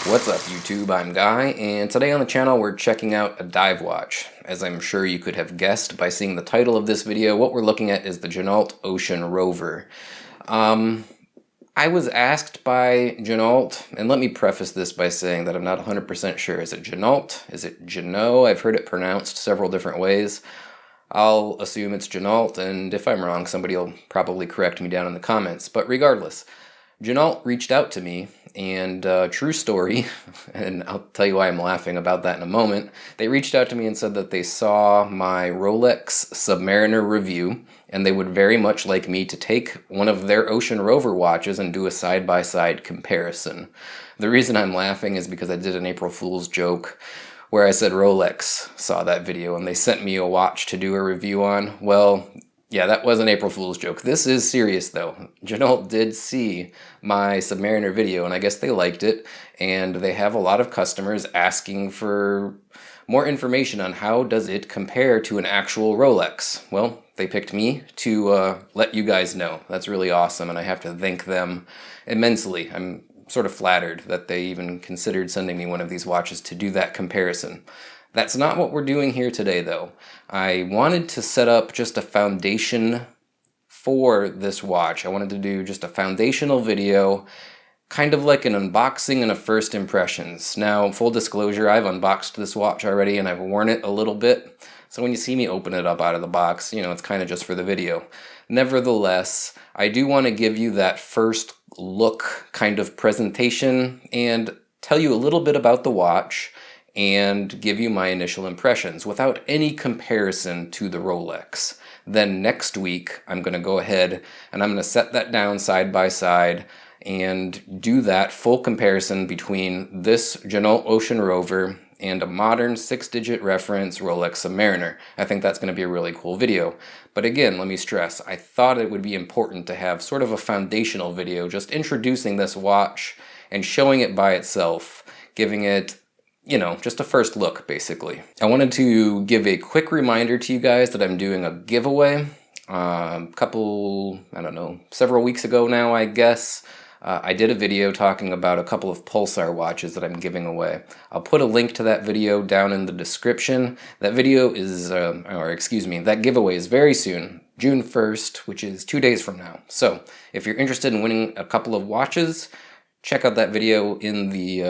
What's up YouTube, I'm Guy, and today on the channel we're checking out a dive watch. As I'm sure you could have guessed by seeing the title of this video, what we're looking at is the Ginault Ocean Rover. I was asked by Ginault, and let me preface this by saying that I'm not 100% sure. Is it Ginault? Is it Ginault? I've heard it pronounced several different ways. I'll assume it's Ginault, and if I'm wrong, somebody will probably correct me down in the comments. But regardless, Ginault reached out to me, and true story, and I'll tell you why I'm laughing about that in a moment. They reached out to me and said that they saw my Rolex Submariner review, and they would very much like me to take one of their Ocean Rover watches and do a side-by-side comparison. The reason I'm laughing is because I did an April Fool's joke where I said Rolex saw that video and they sent me a watch to do a review on. Well, yeah, that was an April Fool's joke. This is serious, though. Ginault did see my Submariner video, and I guess they liked it, and they have a lot of customers asking for more information on how does it compare to an actual Rolex. Well, they picked me to let you guys know. That's really awesome, and I have to thank them immensely. I'm sort of flattered that they even considered sending me one of these watches to do that comparison. That's not what we're doing here today, though. I wanted to set up just a foundation for this watch. I wanted to do just a foundational video, kind of like an unboxing and a first impressions. Now, full disclosure, I've unboxed this watch already and I've worn it a little bit. So when you see me open it up out of the box, you know, it's kind of just for the video. Nevertheless, I do want to give you that first look kind of presentation and tell you a little bit about the watch and give you my initial impressions without any comparison to the Rolex. Then next week, I'm going to go ahead and I'm going to set that down side by side and do that full comparison between this Ginault Ocean Rover and a modern 6-digit reference Rolex Submariner. I think that's going to be a really cool video. But again, let me stress, I thought it would be important to have sort of a foundational video just introducing this watch and showing it by itself, giving it, you know, just a first look, basically. I wanted to give a quick reminder to you guys that I'm doing a giveaway. Several weeks ago now, I guess, I did a video talking about a couple of Pulsar watches that I'm giving away. I'll put a link to that video down in the description. That video is, that giveaway is very soon, June 1st, which is 2 days from now. So, if you're interested in winning a couple of watches, check out that video in the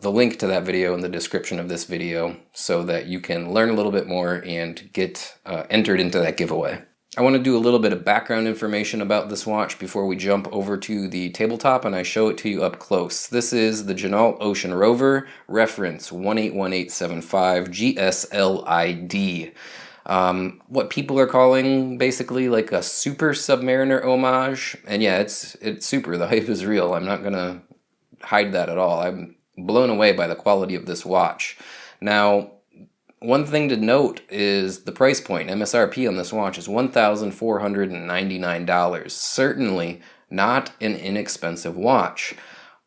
link to that video in the description of this video so that you can learn a little bit more and get entered into that giveaway. I want to do a little bit of background information about this watch before we jump over to the tabletop and I show it to you up close. This is the Ginault Ocean Rover, reference 181875GSLID. What people are calling basically like a super Submariner homage. And yeah, it's super. The hype is real. I'm not going to hide that at all. I'm blown away by the quality of this watch. Now, one thing to note is the price point. MSRP on this watch is $1,499. Certainly not an inexpensive watch.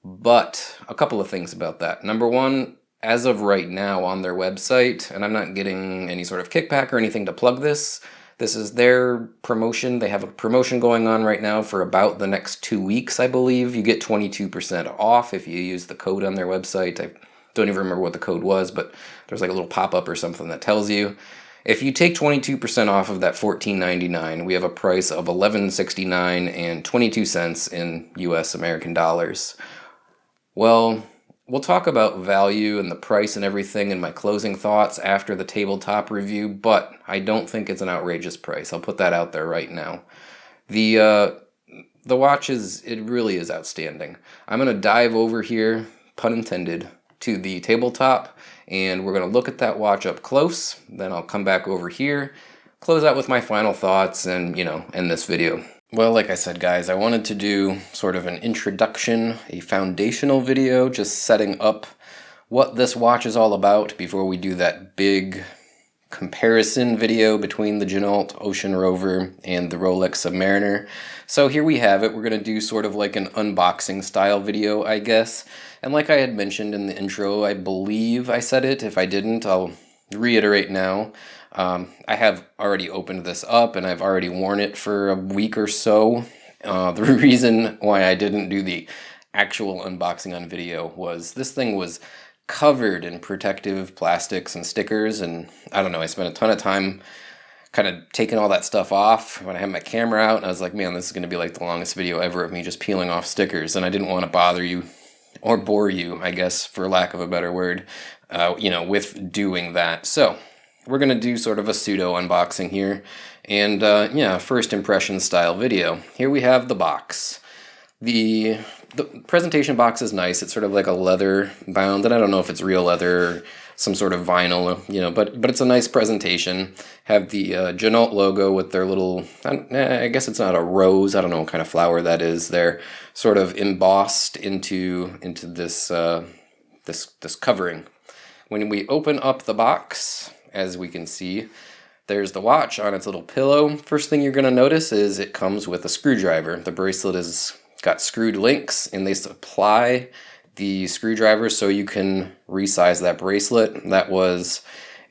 But a couple of things about that. Number one, as of right now on their website, and I'm not getting any sort of kickback or anything to plug this, this is their promotion. They have a promotion going on right now for about the next 2 weeks, I believe. You get 22% off if you use the code on their website. I don't even remember what the code was, but there's like a little pop-up or something that tells you. If you take 22% off of that $14.99, we have a price of $11.69 and 22 cents in US American dollars. Well, we'll talk about value and the price and everything in my closing thoughts after the tabletop review, but I don't think it's an outrageous price. I'll put that out there right now. The watch it really is outstanding. I'm going to dive over here, pun intended, to the tabletop, and we're going to look at that watch up close. Then I'll come back over here, close out with my final thoughts, and, you know, end this video. Well, like I said, guys, I wanted to do sort of an introduction, a foundational video, just setting up what this watch is all about before we do that big comparison video between the Ginault Ocean Rover and the Rolex Submariner. So here we have it. We're going to do sort of like an unboxing style video, I guess. And like I had mentioned in the intro, I believe I said it. If I didn't, I'll reiterate now. I have already opened this up and I've already worn it for a week or so. The reason why I didn't do the actual unboxing on video was this thing was covered in protective plastics and stickers, and I don't know, I spent a ton of time kind of taking all that stuff off when I had my camera out, and I was like, man, this is going to be like the longest video ever of me just peeling off stickers, and I didn't want to bother you or bore you, I guess, for lack of a better word, with doing that. So we're going to do sort of a pseudo unboxing here, and yeah, first impression style video. Here we have the box. The presentation box is nice. It's sort of like a leather bound, and I don't know if it's real leather or some sort of vinyl, but it's a nice presentation. Have the Ginault logo with their little, I guess it's not a rose, I don't know what kind of flower that is. They're sort of embossed into this this covering. When we open up the box, as we can see, there's the watch on its little pillow. First thing you're going to notice is it comes with a screwdriver. The bracelet is got screwed links, and they supply the screwdriver so you can resize that bracelet. That was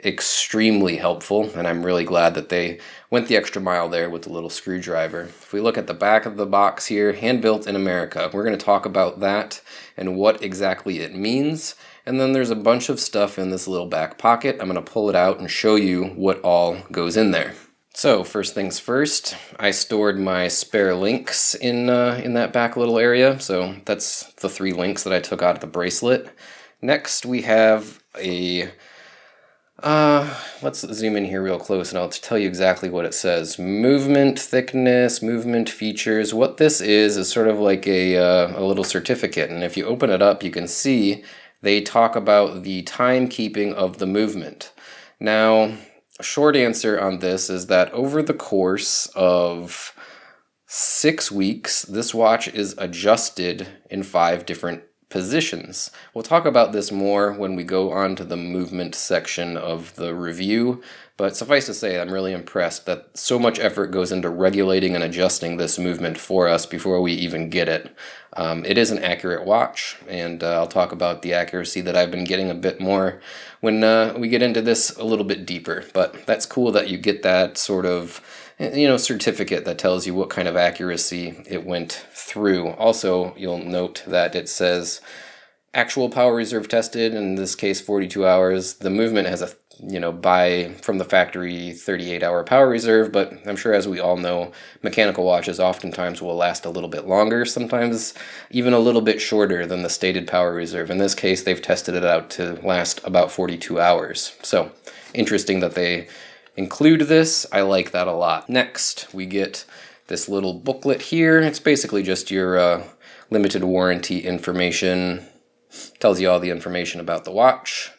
extremely helpful, and I'm really glad that they went the extra mile there with the little screwdriver. If we look at the back of the box here, hand built in America, we're going to talk about that and what exactly it means. And then there's a bunch of stuff in this little back pocket. I'm going to pull it out and show you what all goes in there. So first things first, I stored my spare links in that back little area. So that's the 3 links that I took out of the bracelet. Next we have a, let's zoom in here real close and I'll tell you exactly what it says. Movement thickness, movement features. What this is sort of like a little certificate. And if you open it up, you can see they talk about the timekeeping of the movement. Now, a short answer on this is that over the course of 6 weeks, this watch is adjusted in 5 different positions. We'll talk about this more when we go on to the movement section of the review, but suffice to say, I'm really impressed that so much effort goes into regulating and adjusting this movement for us before we even get it. It is an accurate watch, and I'll talk about the accuracy that I've been getting a bit more when we get into this a little bit deeper, but that's cool that you get that sort of certificate that tells you what kind of accuracy it went through. Also, you'll note that it says actual power reserve tested, in this case 42 hours. The movement has a from the factory 38-hour power reserve, but I'm sure, as we all know, mechanical watches oftentimes will last a little bit longer, sometimes even a little bit shorter than the stated power reserve. In this case, they've tested it out to last about 42 hours. So interesting that they include this. I like that a lot. Next, we get this little booklet here. It's basically just your limited warranty information. Tells you all the information about the watch.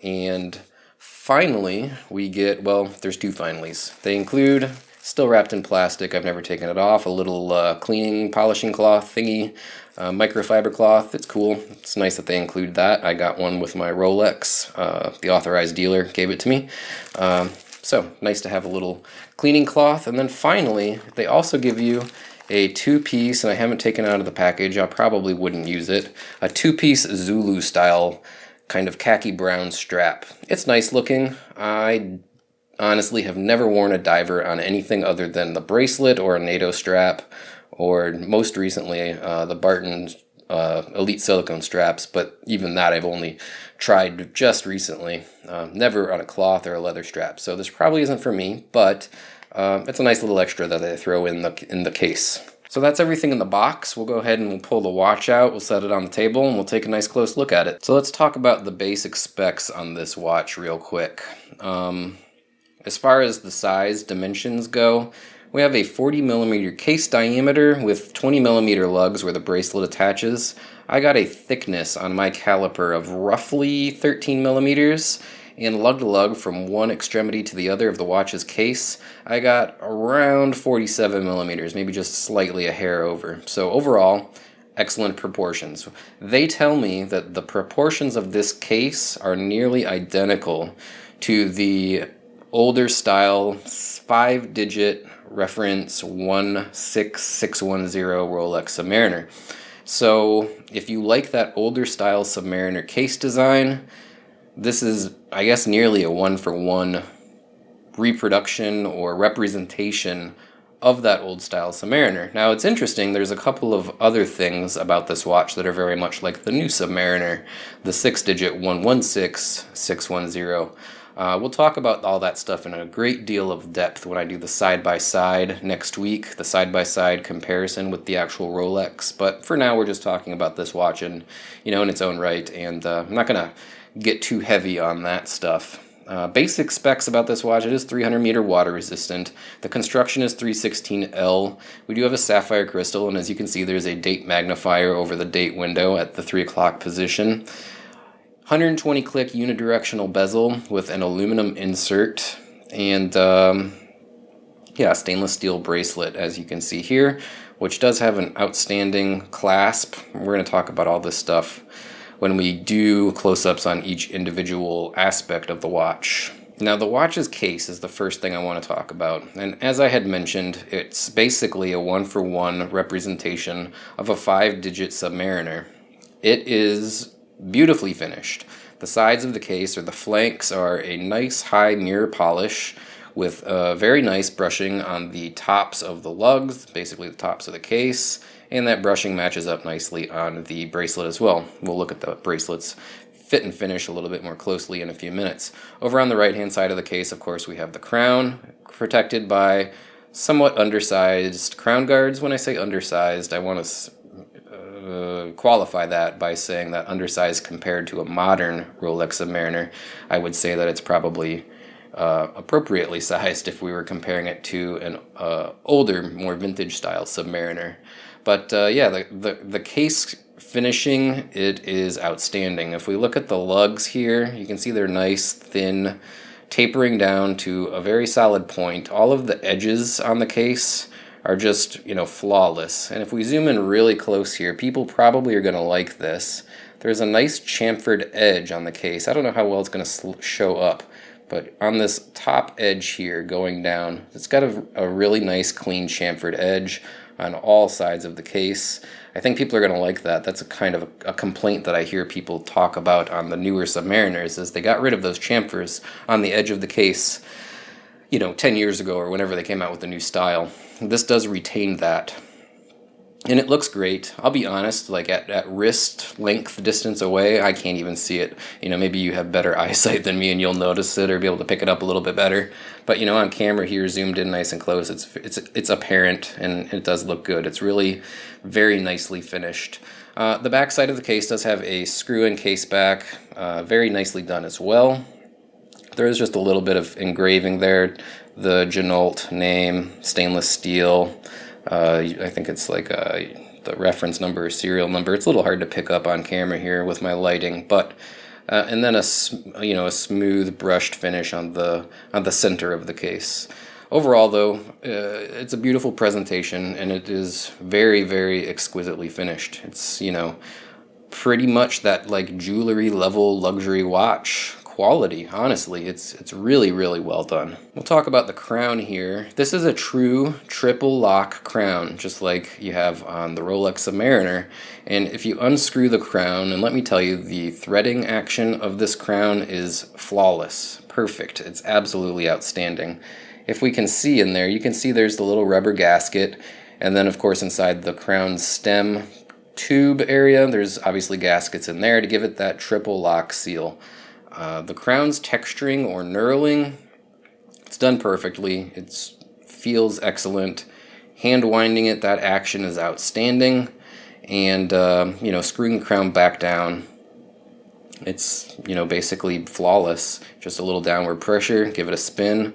And finally, we get, well, there's 2 finallys. They include, still wrapped in plastic, I've never taken it off, a little cleaning, polishing cloth thingy, microfiber cloth. It's cool. It's nice that they include that. I got one with my Rolex. The authorized dealer gave it to me. So nice to have a little cleaning cloth. And then finally, they also give you a 2-piece, and I haven't taken it out of the package, I probably wouldn't use it, a 2-piece Zulu style kind of khaki brown strap. It's nice looking. I honestly have never worn a diver on anything other than the bracelet or a NATO strap, or most recently the Barton Elite silicone straps, but even that I've only tried just recently. Never on a cloth or a leather strap. So this probably isn't for me, but it's a nice little extra that they throw in the case. So that's everything in the box. We'll go ahead and we'll pull the watch out, we'll set it on the table, and we'll take a nice close look at it. So let's talk about the basic specs on this watch real quick. As far as the size dimensions go, we have a 40mm case diameter with 20mm lugs where the bracelet attaches. I got a thickness on my caliper of roughly 13mm, and lug to lug from one extremity to the other of the watch's case, I got around 47mm, maybe just slightly a hair over. So overall, excellent proportions. They tell me that the proportions of this case are nearly identical to the older style 5-digit reference 16610 Rolex Submariner. So if you like that older style Submariner case design, this is, I guess, nearly a 1-for-1 reproduction or representation of that old style Submariner. Now it's interesting, there's a couple of other things about this watch that are very much like the new Submariner, the 6-digit 116610. We'll talk about all that stuff in a great deal of depth when I do the side-by-side next week, the side-by-side comparison with the actual Rolex. But for now, we're just talking about this watch in its own right, and I'm not going to get too heavy on that stuff. Basic specs about this watch: it is 300-meter water resistant. The construction is 316L. We do have a sapphire crystal, and as you can see, there's a date magnifier over the date window at the 3 o'clock position. 120 click unidirectional bezel with an aluminum insert, and stainless steel bracelet, as you can see here, which does have an outstanding clasp. We're going to talk about all this stuff when we do close-ups on each individual aspect of the watch. Now, the watch's case is the first thing I want to talk about, and as I had mentioned, it's basically a one-for-one representation of a 5-digit Submariner. It is beautifully finished. The sides of the case, or the flanks, are a nice high mirror polish with very nice brushing on the tops of the lugs, basically the tops of the case, and that brushing matches up nicely on the bracelet as well. We'll look at the bracelet's fit and finish a little bit more closely in a few minutes. Over on the right hand side of the case, of course, we have the crown, protected by somewhat undersized crown guards. When I say undersized, I want to qualify that by saying that undersized compared to a modern Rolex Submariner. I would say that it's probably appropriately sized if we were comparing it to an older, more vintage style Submariner. But the case finishing, it is outstanding. If we look at the lugs here, you can see they're nice, thin, tapering down to a very solid point. All of the edges on the case are just, flawless. And if we zoom in really close here, people probably are going to like this. There's a nice chamfered edge on the case. I don't know how well it's going to show up, but on this top edge here going down, it's got a really nice clean chamfered edge on all sides of the case. I think people are going to like that. That's a kind of a complaint that I hear people talk about on the newer Submariners, is they got rid of those chamfers on the edge of the case 10 years ago or whenever they came out with the new style. This does retain that, and it looks great. I'll be honest, like at wrist length distance away, I can't even see it. Maybe you have better eyesight than me and you'll notice it or be able to pick it up a little bit better. But on camera here, zoomed in nice and close, it's apparent, and it does look good. It's really very nicely finished. The back side of the case does have a screw-in case back, very nicely done as well. There is just a little bit of engraving there, the Ginault name, stainless steel. I think it's like the reference number or serial number. It's a little hard to pick up on camera here with my lighting, but and then a smooth brushed finish on the center of the case. Overall, though, it's a beautiful presentation, and it is very, very exquisitely finished. It's pretty much that like jewelry level luxury watch quality. Honestly, it's really, really well done. We'll talk about the crown here. This is a true triple lock crown, just like you have on the Rolex Submariner. And if you unscrew the crown, and let me tell you, the threading action of this crown is flawless, perfect. It's absolutely outstanding. If we can see in there, you can see there's the little rubber gasket, and then of course inside the crown stem tube area, there's obviously gaskets in there to give it that triple lock seal. The crown's texturing or knurling, it's done perfectly. It feels excellent. Hand winding it, that action is outstanding. And, screwing the crown back down, it's, basically flawless. Just a little downward pressure, give it a spin,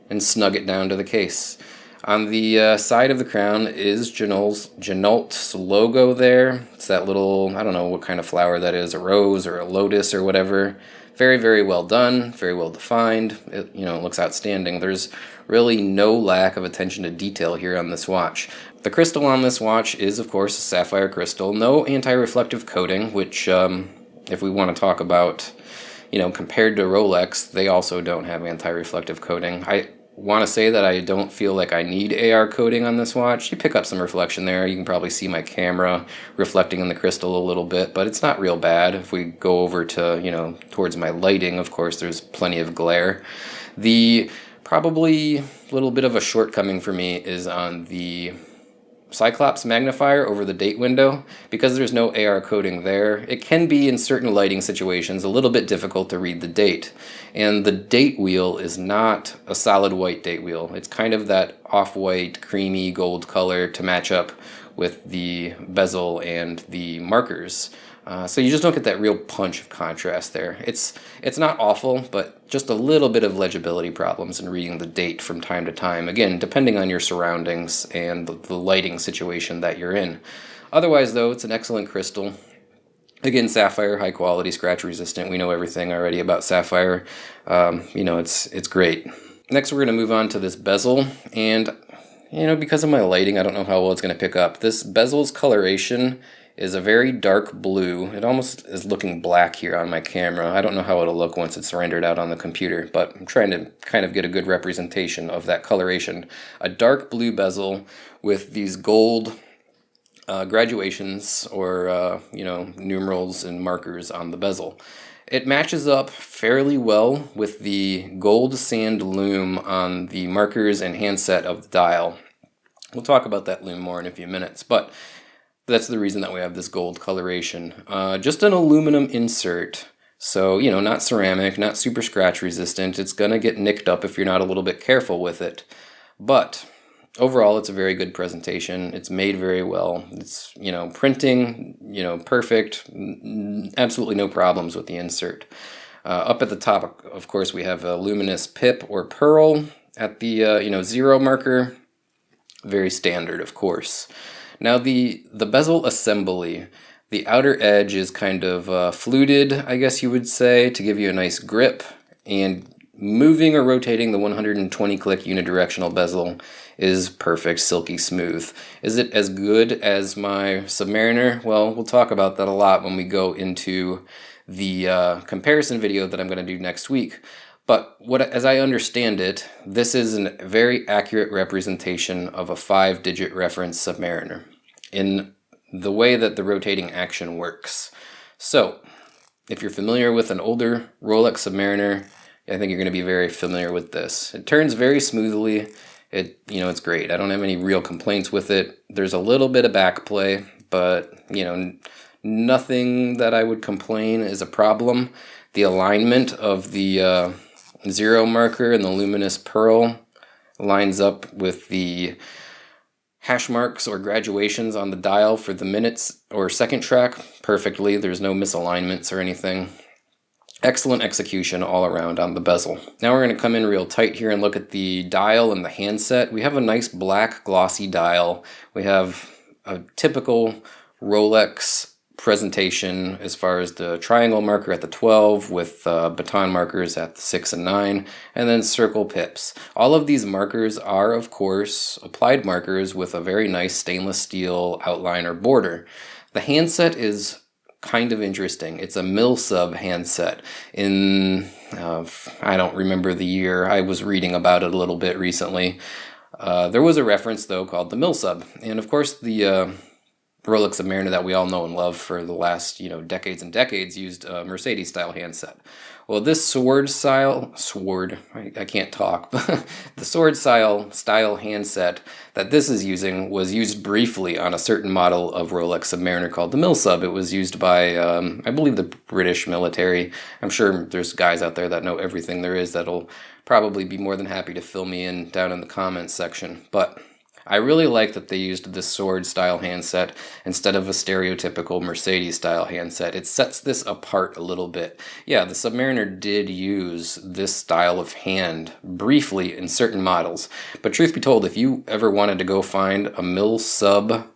and snug it down to the case. On the side of the crown is Ginault's logo there. It's that little, I don't know what kind of flower that is, a rose or a lotus or whatever. Very, very well done, very well defined. It looks outstanding. There's really no lack of attention to detail here on this watch. The crystal on this watch is, of course, a sapphire crystal. No anti-reflective coating, which, if we want to talk about, compared to Rolex, they also don't have anti-reflective coating. I want to say that I don't feel like I need AR coating on this watch. You pick up some reflection there. You can probably see my camera reflecting in the crystal a little bit, but it's not real bad. If we go over to, towards my lighting, of course, there's plenty of glare. The Probably a little bit of a shortcoming for me is on the Cyclops magnifier over the date window. Because there's no AR coating there, it can be in certain lighting situations a little bit difficult to read the date. And the date wheel is not a solid white date wheel. It's kind of that off-white, creamy gold color to match up with the bezel and the markers. So you just don't get that real punch of contrast there. It's not awful, but just a little bit of legibility problems in reading the date from time to time. Again, depending on your surroundings and the lighting situation that you're in. Otherwise, though, it's an excellent crystal. Again, sapphire, high quality, scratch resistant. We know everything already about sapphire. It's great. Next, we're going to move on to this bezel, and because of my lighting, I don't know how well it's going to pick up. This bezel's coloration is a very dark blue. It almost is looking black here on my camera. I don't know how it'll look once it's rendered out on the computer, but I'm trying to kind of get a good representation of that coloration. A dark blue bezel with these gold graduations or numerals and markers on the bezel. It matches up fairly well with the gold sand lume on the markers and handset of the dial. We'll talk about that lume more in a few minutes, but that's the reason that we have this gold coloration. Just an aluminum insert, so not ceramic, not super scratch resistant. It's gonna get nicked up if you're not a little bit careful with it, but overall it's a very good presentation. It's made very well. It's printing perfect. Absolutely no problems with the insert. Up at the top, of course, we have a luminous pip or pearl at the 0 marker. Very standard, of course. Now the bezel assembly, the outer edge is kind of fluted, I guess you would say, to give you a nice grip, and moving or rotating the 120 click unidirectional bezel is perfect, silky smooth. Is it as good as my Submariner? Well, we'll talk about that a lot when we go into the comparison video that I'm going to do next week. But as I understand it, this is a very accurate representation of a 5-digit reference Submariner in the way that the rotating action works. So, if you're familiar with an older Rolex Submariner, I think you're going to be very familiar with this. It turns very smoothly. It's great. I don't have any real complaints with it. There's a little bit of backplay, but nothing that I would complain is a problem. The alignment of the 0 marker and the luminous pearl lines up with the hash marks or graduations on the dial for the minutes or second track perfectly. There's no misalignments or anything. Excellent execution all around on the bezel. Now we're going to come in real tight here and look at the dial and the handset. We have a nice black glossy dial. We have a typical Rolex presentation as far as the triangle marker at the 12 with baton markers at the 6 and 9, and then circle pips. All of these markers are, of course, applied markers with a very nice stainless steel outline or border. The handset is kind of interesting. It's a mil-sub handset. I don't remember the year. I was reading about it a little bit recently. There was a reference, though, called the mil-sub. And, of course, the Rolex Submariner that we all know and love for the last, decades and decades used a Mercedes-style handset. Well, this I can't talk, the sword-style handset that this is using was used briefly on a certain model of Rolex Submariner called the mil-sub. It was used by, I believe, the British military. I'm sure there's guys out there that know everything there is that'll probably be more than happy to fill me in down in the comments section, but I really like that they used this sword-style handset instead of a stereotypical Mercedes-style handset. It sets this apart a little bit. Yeah, the Submariner did use this style of hand briefly in certain models, but truth be told, if you ever wanted to go find a mil-sub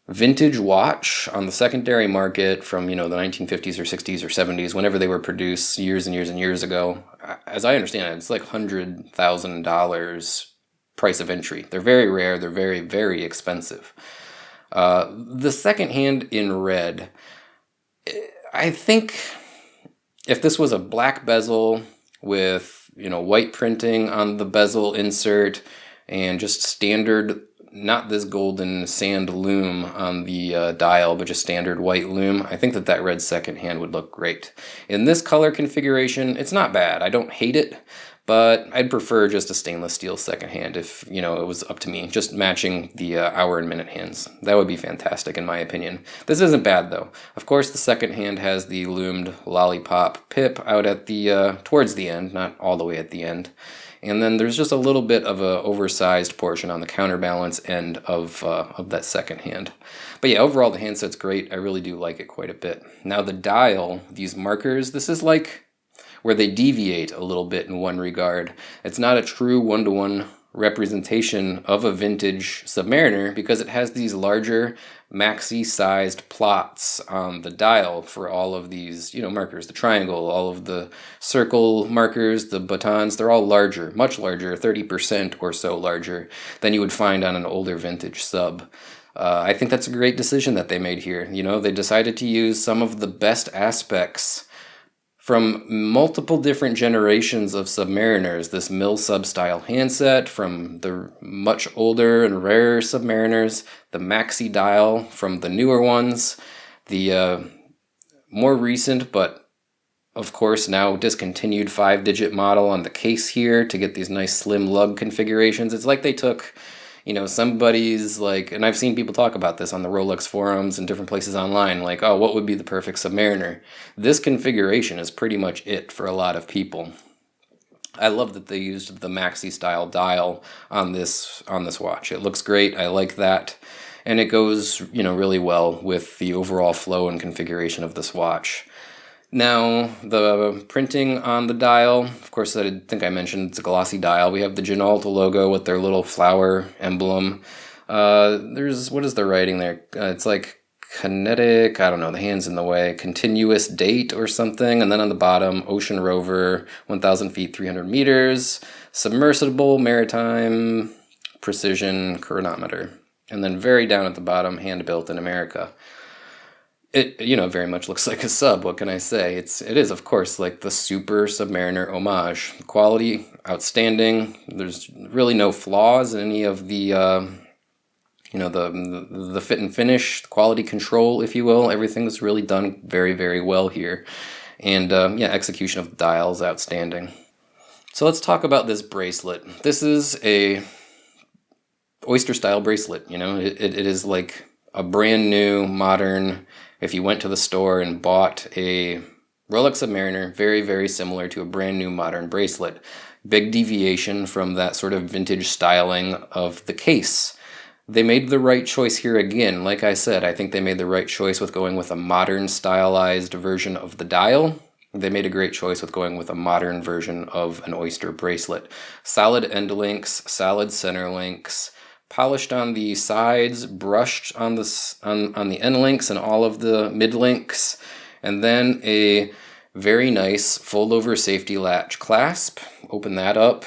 vintage watch on the secondary market from, the 1950s or 60s or 70s, whenever they were produced years and years and years ago, as I understand it, it's like $100,000 price of entry. They're very rare. They're very, very expensive. The second hand in red, I think if this was a black bezel with, white printing on the bezel insert and just standard, not this golden sand lume on the dial, but just standard white lume, I think that red second hand would look great. In this color configuration, it's not bad. I don't hate it, But I'd prefer just a stainless steel second hand if, you know, it was up to me. Just matching the hour and minute hands. That would be fantastic in my opinion. This isn't bad though. Of course, the second hand has the lumed lollipop pip out at the, towards the end, not all the way at the end. And then there's just a little bit of a oversized portion on the counterbalance end of that second hand. But yeah, overall the handset's great. I really do like it quite a bit. Now the dial, these markers, this is like where they deviate a little bit in one regard. It's not a true one-to-one representation of a vintage Submariner because it has these larger maxi-sized plots on the dial for all of these, you know, markers. The triangle, all of the circle markers, the batons, they're all larger, much larger, 30% or so larger than you would find on an older vintage sub. I think that's a great decision that they made here. You know, they decided to use some of the best aspects from multiple different generations of Submariners, this mill sub style handset from the much older and rarer Submariners, the maxi dial from the newer ones, the more recent but of course now discontinued 5-digit model on the case here to get these nice slim lug configurations. It's like they took, you know, somebody's like, and I've seen people talk about this on the Rolex forums and different places online, like, oh, what would be the perfect Submariner? This configuration is pretty much it for a lot of people. I love that they used the maxi style dial on this watch. It looks great. I like that. And it goes, you know, really well with the overall flow and configuration of this watch. Now, the printing on the dial, of course, I think I mentioned it's a glossy dial. We have the Ginault logo with their little flower emblem. What is the writing there? It's like kinetic, I don't know, the hand's in the way, continuous date or something. And then on the bottom, Ocean Rover, 1,000 feet, 300 meters, submersible, maritime, precision chronometer. And then very down at the bottom, hand built in America. It, you know, very much looks like a sub. What can I say? It is, of course, like the super Submariner homage. Quality, outstanding. There's really no flaws in any of the, you know, the fit and finish, quality control, if you will. Everything's really done very, very well here. And, yeah, execution of the dial is outstanding. So let's talk about this bracelet. This is a oyster-style bracelet, you know. It is like a brand new, modern... If you went to the store and bought a Rolex Submariner, very, very similar to a brand new modern bracelet. Big deviation from that sort of vintage styling of the case. They made the right choice here again. Like I said, I think they made the right choice with going with a modern stylized version of the dial. They made a great choice with going with a modern version of an oyster bracelet. Solid end links, solid center links, polished on the sides, brushed on the end links and all of the mid links, and then a very nice fold-over safety latch clasp. Open that up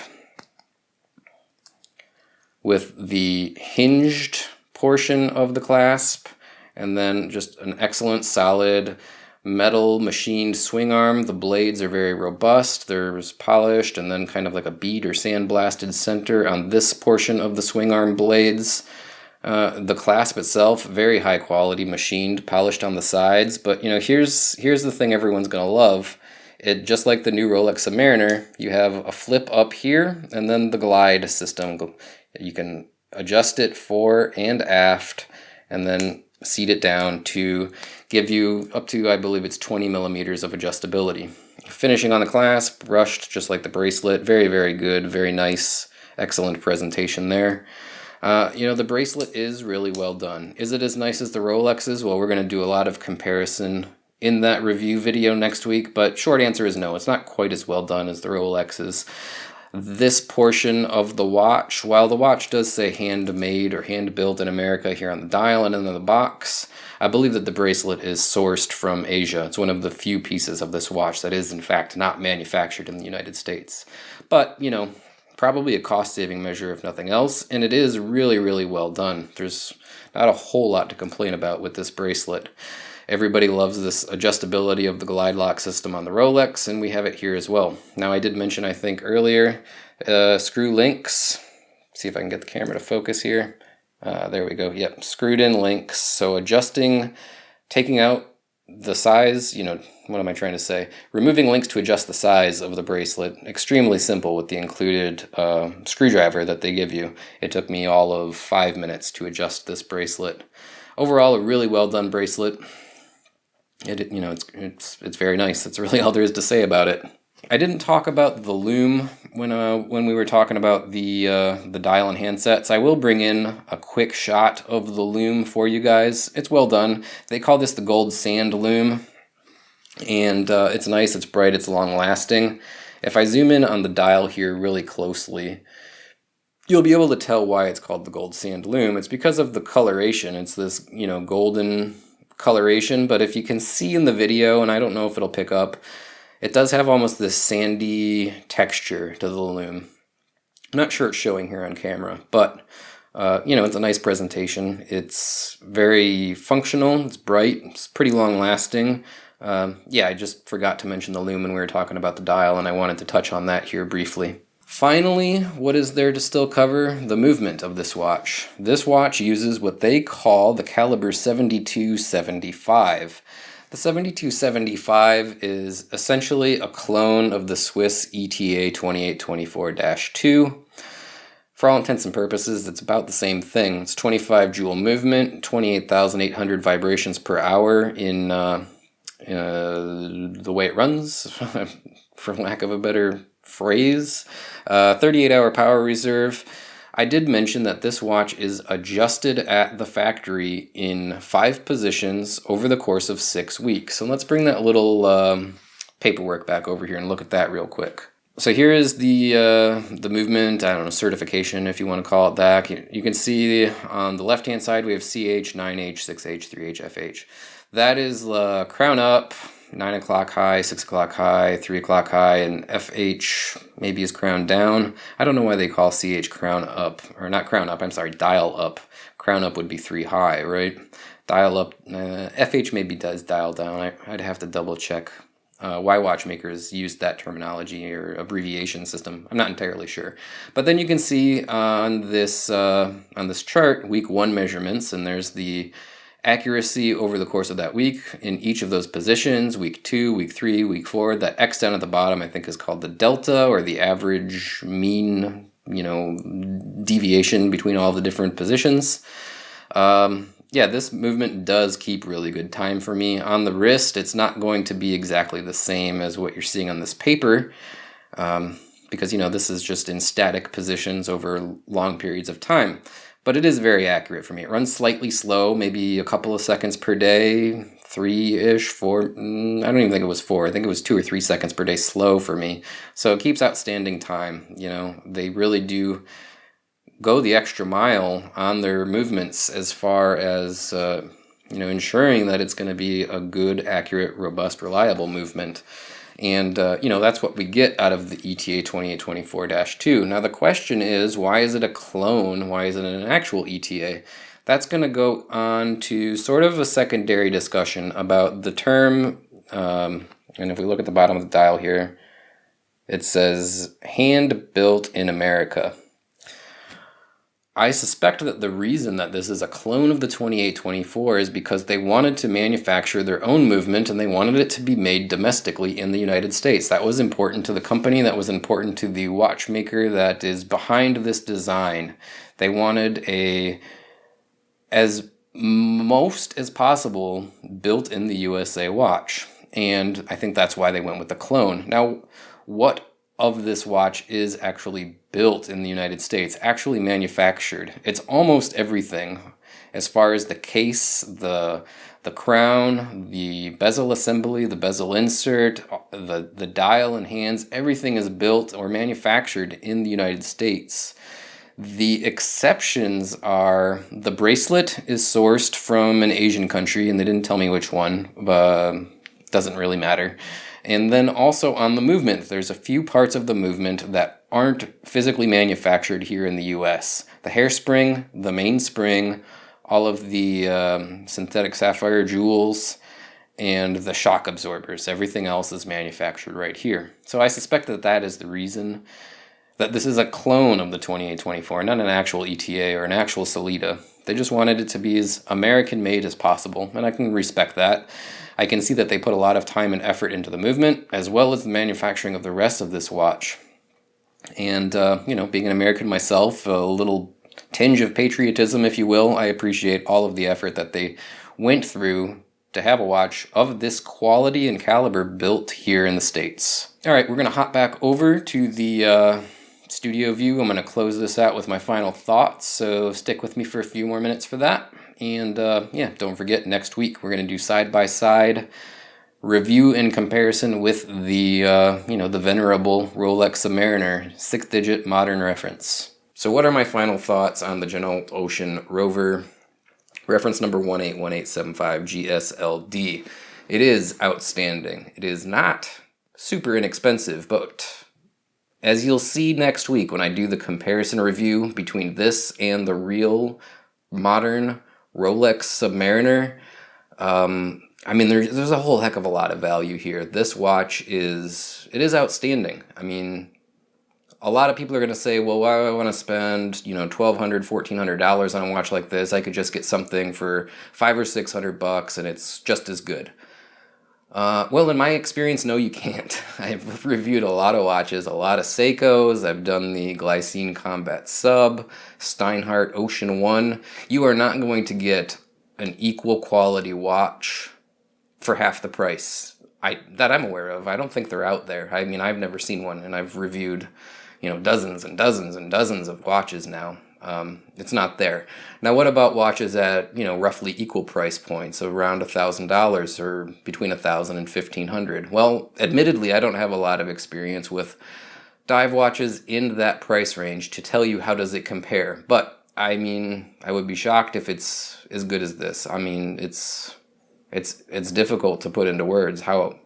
with the hinged portion of the clasp, and then just an excellent solid metal machined swing arm. The blades are very robust. There's polished and then kind of like a bead or sandblasted center on this portion of the swing arm blades. The clasp itself, very high quality, machined, polished on the sides. But you know, here's the thing everyone's gonna love. It, just like the new Rolex Submariner, you have a flip up here and then the glide system. You can adjust it fore and aft and then seat it down to give you up to, I believe it's 20 millimeters of adjustability. Finishing on the clasp, brushed just like the bracelet. Very, very good, very nice, excellent presentation there. You know, the bracelet is really well done. Is it as nice as the Rolex's? Well, we're going to do a lot of comparison in that review video next week, but short answer is no. It's not quite as well done as the Rolex's. This portion of the watch, while the watch does say handmade or hand-built in America here on the dial and in the box, I believe that the bracelet is sourced from Asia. It's one of the few pieces of this watch that is, in fact, not manufactured in the United States. But, you know, probably a cost-saving measure if nothing else, and it is really, really well done. There's not a whole lot to complain about with this bracelet. Everybody loves this adjustability of the glide lock system on the Rolex, and we have it here as well. Now, I did mention, I think, earlier, screw links. See if I can get the camera to focus here. There we go. Yep, screwed in links. So adjusting, taking out the size, what am I trying to say? Removing links to adjust the size of the bracelet, extremely simple with the included screwdriver that they give you. It took me all of 5 minutes to adjust this bracelet. Overall, a really well done bracelet. It's very nice. That's really all there is to say about it. I didn't talk about the Lume when we were talking about the dial and handsets. I will bring in a quick shot of the Lume for you guys. It's well done. They call this the Gold Sand Lume, and it's nice, it's bright, it's long lasting. If I zoom in on the dial here really closely, you'll be able to tell why it's called the Gold Sand Lume. It's because of the coloration. It's this, golden coloration, but if you can see in the video, and I don't know if it'll pick up, it does have almost this sandy texture to the Lume. I'm not sure it's showing here on camera, but it's a nice presentation. It's very functional, it's bright, it's pretty long lasting. I just forgot to mention the Lume when we were talking about the dial, and I wanted to touch on that here briefly. Finally, what is there to still cover? The movement of this watch. This watch uses what they call the caliber 7275. The 7275 is essentially a clone of the Swiss ETA 2824-2. For all intents and purposes, it's about the same thing. It's 25 joule movement, 28,800 vibrations per hour in the way it runs, for lack of a better phrase. 38-hour power reserve. I did mention that this watch is adjusted at the factory in 5 positions over the course of 6 weeks. So let's bring that little paperwork back over here and look at that real quick. So here is the movement, I don't know, certification if you want to call it that. You can see on the left-hand side we have CH, 9H, 6H, 3H, FH. That is crown up, 9 o'clock high, 6 o'clock high, 3 o'clock high, and FH maybe is crown down. I don't know why they call CH crown up, or not crown up, I'm sorry, dial up. Crown up would be 3 high, right? Dial up, FH maybe does dial down. I'd have to double check why watchmakers use that terminology or abbreviation system. I'm not entirely sure. But then you can see on this chart, week 1 measurements, and there's the accuracy over the course of that week in each of those positions, week 2, week 3, week 4. That X down at the bottom I think is called the delta, or the average mean, deviation between all the different positions. This movement does keep really good time for me. On the wrist, it's not going to be exactly the same as what you're seeing on this paper, because this is just in static positions over long periods of time. But it is very accurate for me. It runs slightly slow, maybe a couple of seconds per day, 3-ish, 4, I don't even think it was 4. I think it was 2 or 3 seconds per day slow for me. So it keeps outstanding time. They really do go the extra mile on their movements as far as, ensuring that it's going to be a good, accurate, robust, reliable movement. And, that's what we get out of the ETA 2824-2. Now, the question is, why is it a clone? Why isn't it an actual ETA? That's going to go on to sort of a secondary discussion about the term, and if we look at the bottom of the dial here, it says, hand-built in America. I suspect that the reason that this is a clone of the 2824 is because they wanted to manufacture their own movement, and they wanted it to be made domestically in the United States. That was important to the company, that was important to the watchmaker that is behind this design. They wanted as most as possible built in the USA watch, and I think that's why they went with the clone. Now, what of this watch is actually built in the United States, actually manufactured? It's almost everything, as far as the case, the crown, the bezel assembly, the bezel insert, the dial and hands. Everything is built or manufactured in the United States. The exceptions are the bracelet is sourced from an Asian country, and they didn't tell me which one, but doesn't really matter. And then also on the movement, there's a few parts of the movement that aren't physically manufactured here in the US. The hairspring, the mainspring, all of the synthetic sapphire jewels, and the shock absorbers. Everything else is manufactured right here. So I suspect that that is the reason that this is a clone of the 2824, not an actual ETA or an actual Sellita. They just wanted it to be as American made as possible, and I can respect that. I can see that they put a lot of time and effort into the movement, as well as the manufacturing of the rest of this watch. And, you know, being an American myself, a little tinge of patriotism, if you will, I appreciate all of the effort that they went through to have a watch of this quality and caliber built here in the States. All right, we're going to hop back over to the studio view. I'm going to close this out with my final thoughts, so stick with me for a few more minutes for that. And yeah, don't forget, next week we're going to do side-by-side review and comparison with the, you know, the venerable Rolex Submariner 6-digit modern reference. So what are my final thoughts on the Ginault Ocean Rover, reference number 181875GSLID? It is outstanding. It is not super inexpensive, but as you'll see next week when I do the comparison review between this and the real modern Rolex Submariner, I mean, there's a whole heck of a lot of value here. This watch is outstanding. I mean, a lot of people are going to say, well, why do I want to spend, you know, $1,200, $1,400 on a watch like this? I could just get something for $500 or $600 and it's just as good. Well, in my experience, no, you can't. I've reviewed a lot of watches, a lot of Seikos. I've done the Glycine Combat Sub, Steinhardt Ocean 1. You are not going to get an equal quality watch for half the price that I'm aware of. I don't think they're out there. I mean, I've never seen one, and I've reviewed, you know, dozens and dozens and dozens of watches now. It's not there. Now, what about watches at, you know, roughly equal price points, around $1,000 or between $1,000 and $1,500? Well, admittedly, I don't have a lot of experience with dive watches in that price range to tell you how does it compare. But I mean, I would be shocked if it's as good as this. I mean, it's difficult to put into words how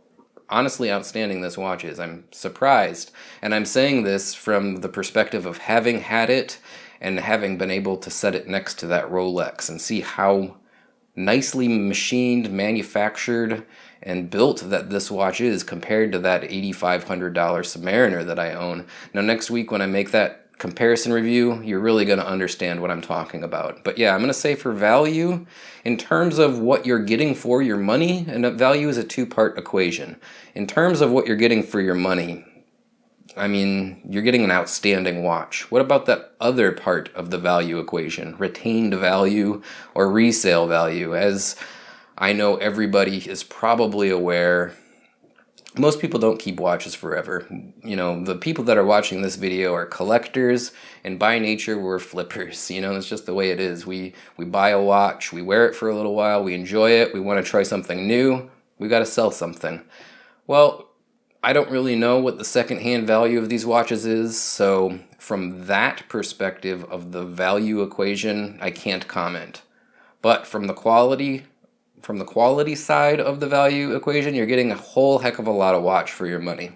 honestly outstanding this watch is. I'm surprised, and I'm saying this from the perspective of having had it and having been able to set it next to that Rolex and see how nicely machined, manufactured, and built that this watch is compared to that $8,500 Submariner that I own. Now, next week when I make that comparison review, you're really going to understand what I'm talking about. But yeah, I'm going to say for value, in terms of what you're getting for your money, and value is a two-part equation. In terms of what you're getting for your money, I mean, you're getting an outstanding watch. What about that other part of the value equation? Retained value or resale value? As I know everybody is probably aware, most people don't keep watches forever. You know, the people that are watching this video are collectors, and by nature we're flippers. You know, it's just the way it is. We buy a watch, we wear it for a little while, we enjoy it, we want to try something new, we got to sell something. Well, I don't really know what the secondhand value of these watches is, so from that perspective of the value equation, I can't comment. But from the quality side of the value equation, you're getting a whole heck of a lot of watch for your money.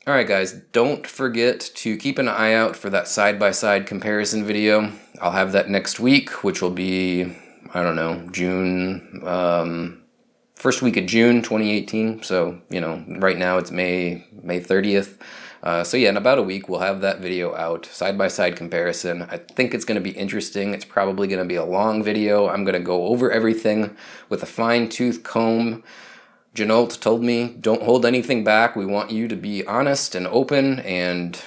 Alright guys, don't forget to keep an eye out for that side-by-side comparison video. I'll have that next week, which will be, I don't know, first week of June 2018. So, you know, right now it's May 30th. So yeah, in about a week we'll have that video out, side-by-side comparison. I think it's going to be interesting. It's probably going to be a long video. I'm going to go over everything with a fine-tooth comb. Ginault told me, don't hold anything back. We want you to be honest and open, and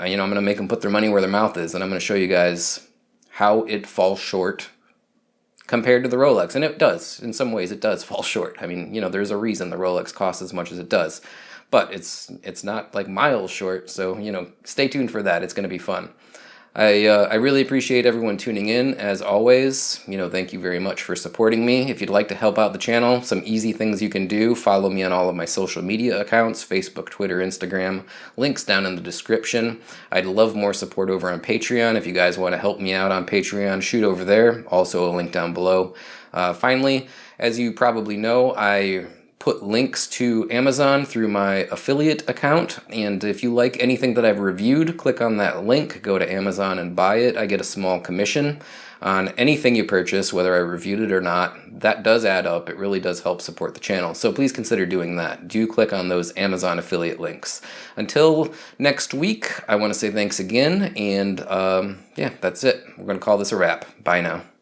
you know, I'm going to make them put their money where their mouth is, and I'm going to show you guys how it falls short compared to the Rolex. And it does. In some ways, it does fall short. I mean, you know, there's a reason the Rolex costs as much as it does. But it's not like miles short, so, you know, stay tuned for that. It's going to be fun. I really appreciate everyone tuning in, as always. You know, thank you very much for supporting me. If you'd like to help out the channel, some easy things you can do. Follow me on all of my social media accounts, Facebook, Twitter, Instagram. Links down in the description. I'd love more support over on Patreon. If you guys want to help me out on Patreon, shoot over there. Also a link down below. Finally, as you probably know, I put links to Amazon through my affiliate account, and if you like anything that I've reviewed, click on that link, go to Amazon and buy it. I get a small commission on anything you purchase, whether I reviewed it or not. That does add up. It really does help support the channel, so please consider doing that. Do click on those Amazon affiliate links. Until next week, I want to say thanks again, and yeah, that's it. We're going to call this a wrap. Bye now.